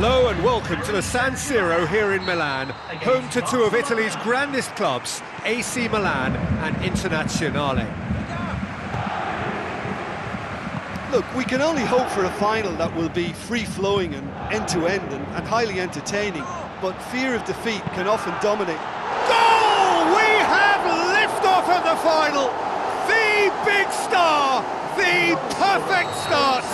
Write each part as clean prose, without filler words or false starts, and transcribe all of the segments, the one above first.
Hello and welcome to the San Siro here in Milan, home to two of Italy's grandest clubs, AC Milan and Internazionale. Look, we can only hope for a final that will be free-flowing and end-to-end and highly entertaining, but fear of defeat can often dominate. Goal! We have liftoff of the final! The big star! The perfect start!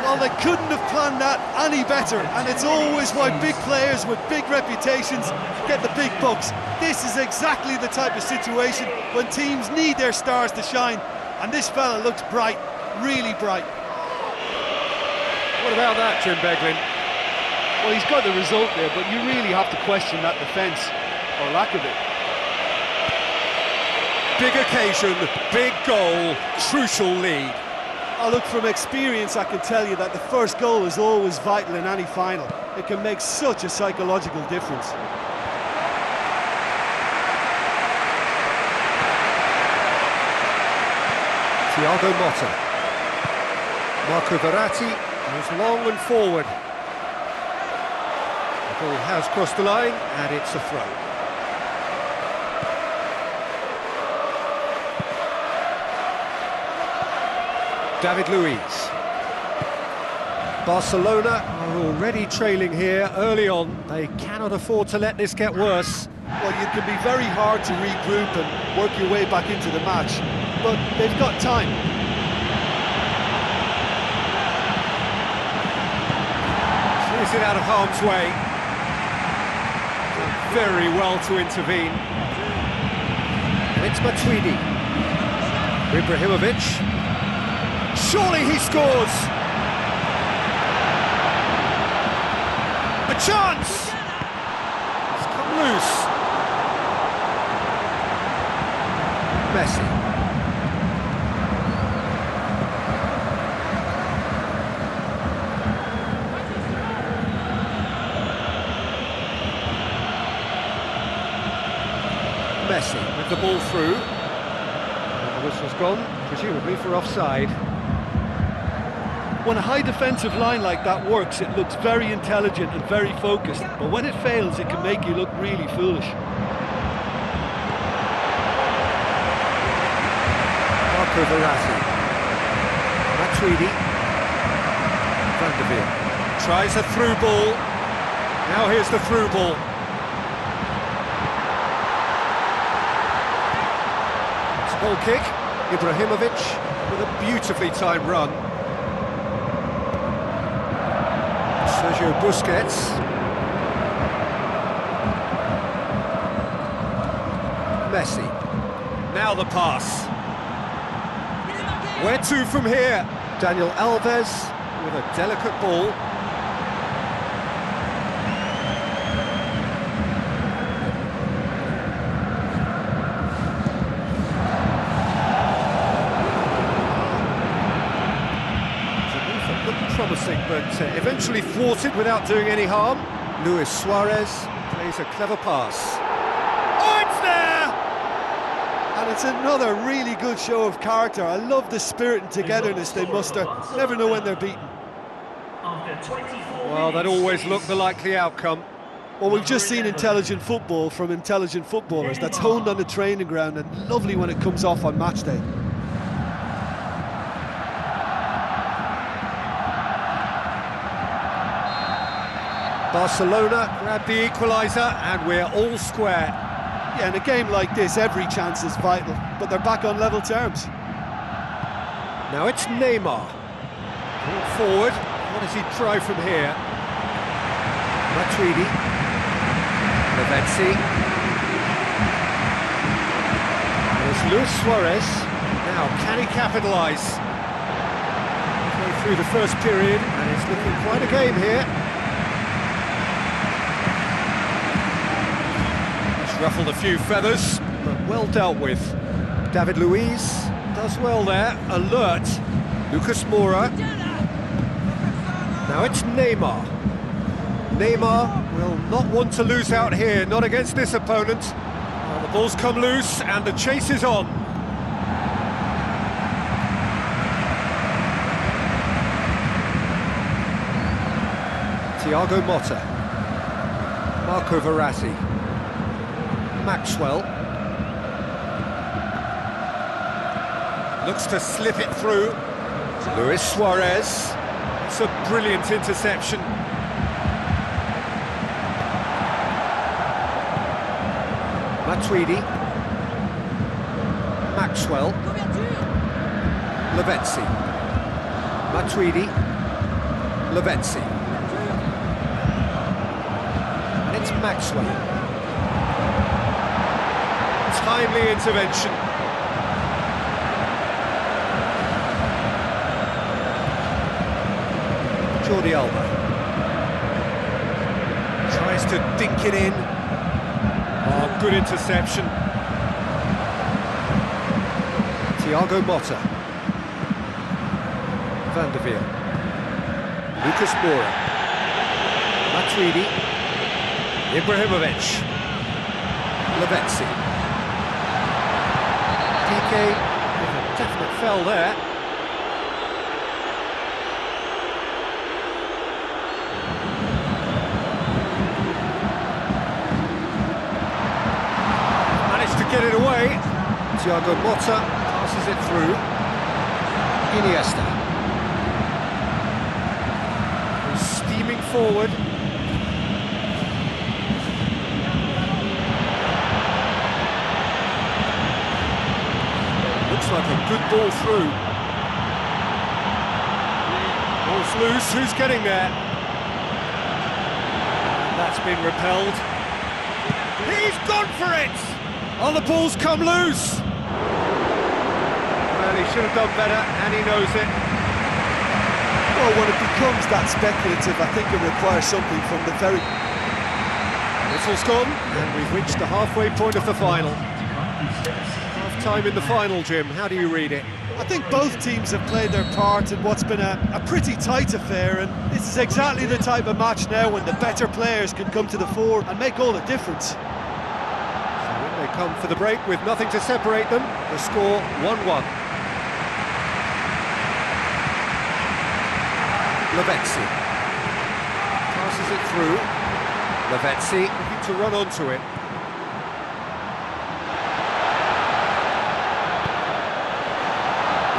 Well, they couldn't have planned that any better, and it's always why big players with big reputations get the big bucks. This is exactly the type of situation when teams need their stars to shine, and this fella looks bright, really bright. What about that, Jim Beglin? Well, he's got the result there, but you really have to question that defence, or lack of it. Big occasion, big goal, crucial lead. Oh, look, from experience, I can tell you that the first goal is always vital in any final. It can make such a psychological difference. Thiago Motta. Marco Verratti is long and forward. The ball has crossed the line, and it's a throw. David Luiz. Barcelona are already trailing here early on. They cannot afford to let this get worse. Well, it can be very hard to regroup and work your way back into the match, but they've got time. Clears it out of harm's way. Done very well to intervene. And it's Matuidi. Ibrahimovic. Surely he scores! A chance! It's come loose. Messi. Messi with the ball through. And the whistle's gone, presumably for offside. When a high defensive line like that works, it looks very intelligent and very focused, but when it fails, it can make you look really foolish. Marco Verratti. Matuidi. Van der Veer. Tries a through ball. Now here's the through ball. It's a goal kick. Ibrahimovic with a beautifully timed run. Sergio Busquets. Messi. Now the pass. Where to from here? Daniel Alves with a delicate ball. Promising, but eventually thwarted without doing any harm. Luis Suarez plays a clever pass. Oh, it's there! And it's another really good show of character. I love the spirit and togetherness they muster. Never know when they're beaten. Well, that always looked the likely outcome. Well, we've just seen intelligent football from intelligent footballers. That's honed on the training ground and lovely when it comes off on match day. Barcelona grab the equaliser and we're all square. Yeah, in a game like this, every chance is vital, but they're back on level terms. Now it's Neymar. Ball forward. What does he try from here? Matuidi. Lavezzi. There's Luis Suarez. Now, can he capitalise? Halfway through the first period, and it's looking quite a game here. Ruffled a few feathers, but well dealt with. David Luiz does well there, alert. Lucas Moura. Now it's Neymar. Neymar will not want to lose out here, not against this opponent. Well, the ball's come loose and the chase is on. Thiago Motta. Marco Verratti. Maxwell. Looks to slip it through. Luis Suarez. It's a brilliant interception. Matuidi. Maxwell. Lavezzi. Matuidi. Lavezzi. And it's Maxwell. Timely intervention. Jordi Alba. Tries to dink it in. Oh, good interception. Thiago Motta. Van der Veer. Lucas Moura. Matuidi. Ibrahimovic. Lavezzi. PK with a definite fell there. Managed to get it away. Thiago Motta passes it through. Iniesta. He's steaming forward. Looks like a good ball through. Ball's loose, who's getting there? And that's been repelled. He's gone for it! Oh, the ball's come loose! Well, he should have done better, and he knows it. Well, when it becomes that speculative, I think it requires something from the very... Whistle's gone, and we've reached the halfway point of the final. Half-time in the final, Jim. How do you read it? I think both teams have played their part in what's been a pretty tight affair, and this is exactly the type of match now when the better players can come to the fore and make all the difference. So when they come for the break with nothing to separate them, the score 1-1. Lavezzi passes it through. Lavezzi looking to run onto it.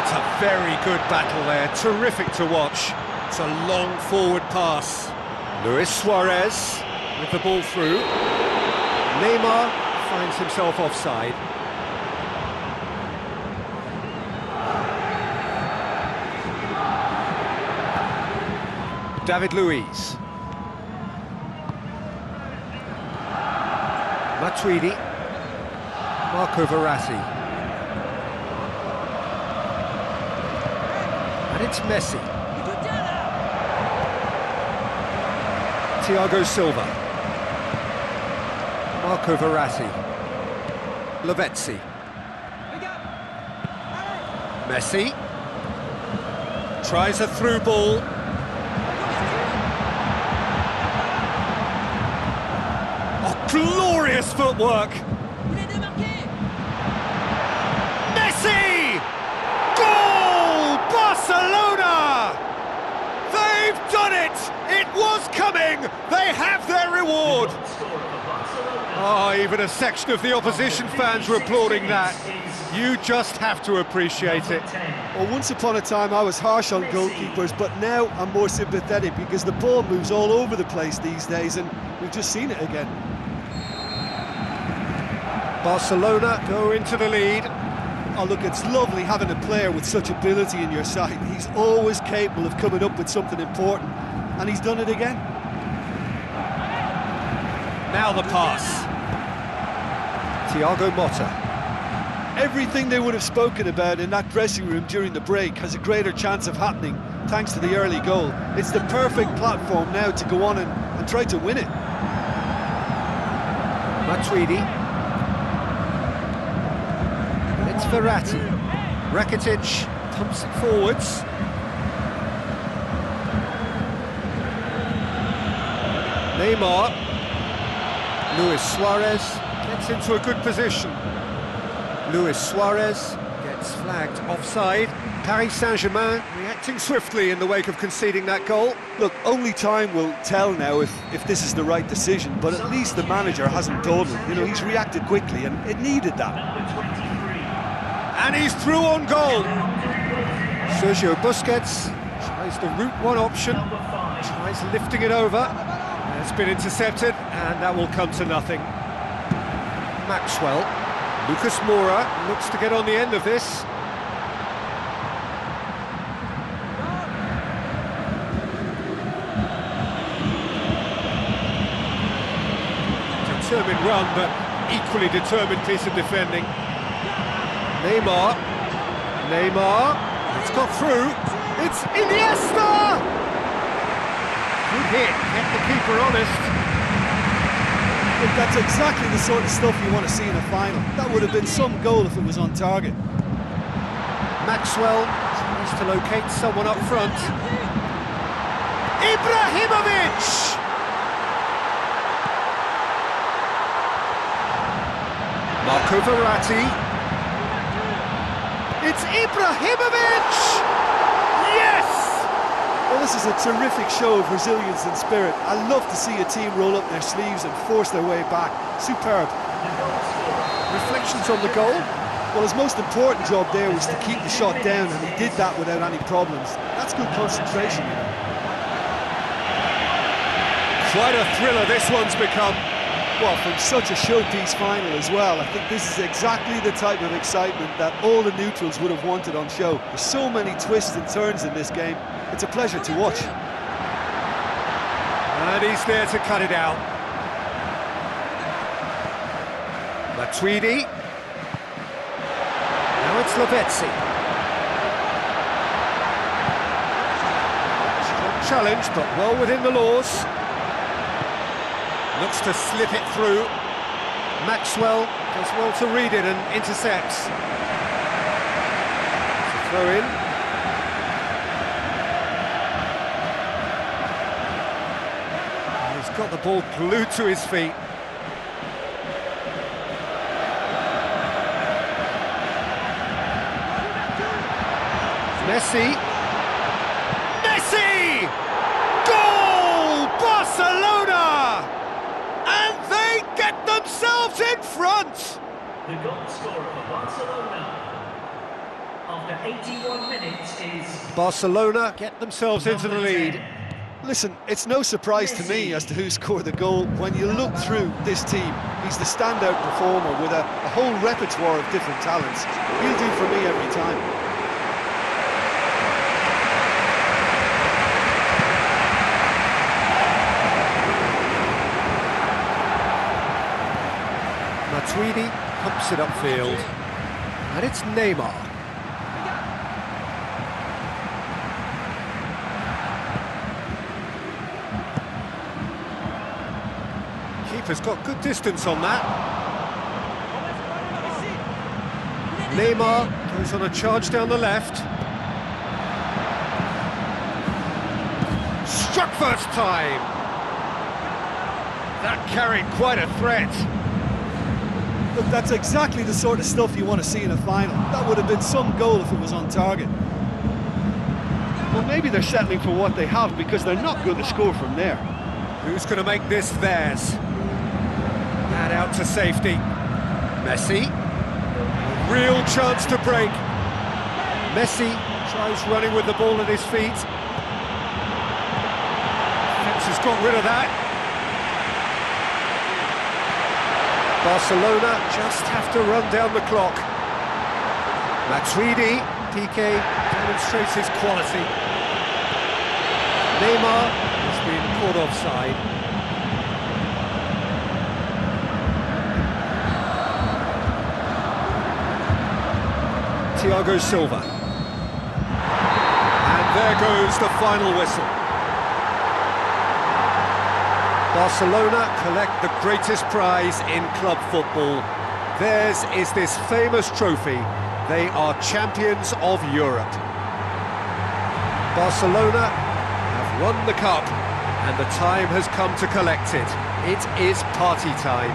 It's a very good battle there, terrific to watch. It's a long forward pass. Luis Suarez with the ball through. Neymar finds himself offside. David Luiz. Matuidi. Marco Verratti. And it's Messi. Thiago Silva. Marco Verratti. Lavezzi. Messi. Tries a through ball. Glorious footwork! Messi! Goal! Barcelona! They've done it! It was coming! They have their reward! Oh, even a section of the opposition fans were applauding that. You just have to appreciate it. Well, once upon a time I was harsh on goalkeepers, but now I'm more sympathetic because the ball moves all over the place these days, and we've just seen it again. Barcelona go into the lead. Oh, look, it's lovely having a player with such ability in your side. He's always capable of coming up with something important, and he's done it again. Now the pass. Thiago Motta. Everything they would have spoken about in that dressing room during the break has a greater chance of happening thanks to the early goal. It's the perfect platform now to go on and try to win it. Matuidi. It's Verratti. Rakitic pumps it forwards. Neymar. Luis Suarez gets into a good position. Luis Suarez gets It's flagged offside. Paris Saint-Germain reacting swiftly in the wake of conceding that goal. Look, only time will tell now if this is the right decision, but at least the manager hasn't dawdled. You know, he's reacted quickly, and it needed that. And he's through on goal. Sergio Busquets tries the route one option, tries lifting it over. It's been intercepted, and that will come to nothing. Maxwell, Lucas Moura looks to get on the end of this. Determined run, but equally determined piece of defending. Neymar, it's got through, it's Iniesta! Good hit, kept the keeper honest. Look, that's exactly the sort of stuff you want to see in a final. That would have been some goal if it was on target. Maxwell tries to locate someone up front. Ibrahimovic! Marco Verratti. It's Ibrahimovic! Yes! Well, this is a terrific show of resilience and spirit. I love to see a team roll up their sleeves and force their way back. Superb. Reflections on the goal? Well, his most important job there was to keep the shot down, and he did that without any problems. That's good concentration, you know. Quite a thriller this one's become. Well, from such a showpiece final as well, I think this is exactly the type of excitement that all the neutrals would have wanted on show. There's so many twists and turns in this game. It's a pleasure to watch. And he's there to cut it out. Matuidi. Now it's Lavezzi. Strong challenge, but well within the laws. Looks to slip it through. Maxwell does well to read it and intercepts. It's a throw in. And he's got the ball glued to his feet. Messi. Goal! Barcelona! Themselves in front! The goal scorer for Barcelona after 81 minutes is... Barcelona get themselves into the lead. Listen, it's no surprise to me as to who scored the goal. When you look through this team, he's the standout performer with a whole repertoire of different talents. He'll do for me every time. Matuidi pumps it upfield, and it's Neymar. Keeper's got good distance on that. Neymar goes on a charge down the left. Struck first time. That carried quite a threat. Look, that's exactly the sort of stuff you want to see in a final. That would have been some goal if it was on target. Well, maybe they're settling for what they have because they're not going to score from there. Who's going to make this theirs? And out to safety. Messi. A real chance to break. Messi tries running with the ball at his feet. Defence has got rid of that. Barcelona just have to run down the clock. Matuidi, PK demonstrates his quality. Neymar has been caught offside. Thiago Silva. And there goes the final whistle. Barcelona collect the greatest prize in club football. Theirs is this famous trophy. They are champions of Europe. Barcelona have won the cup, and the time has come to collect it. It is party time.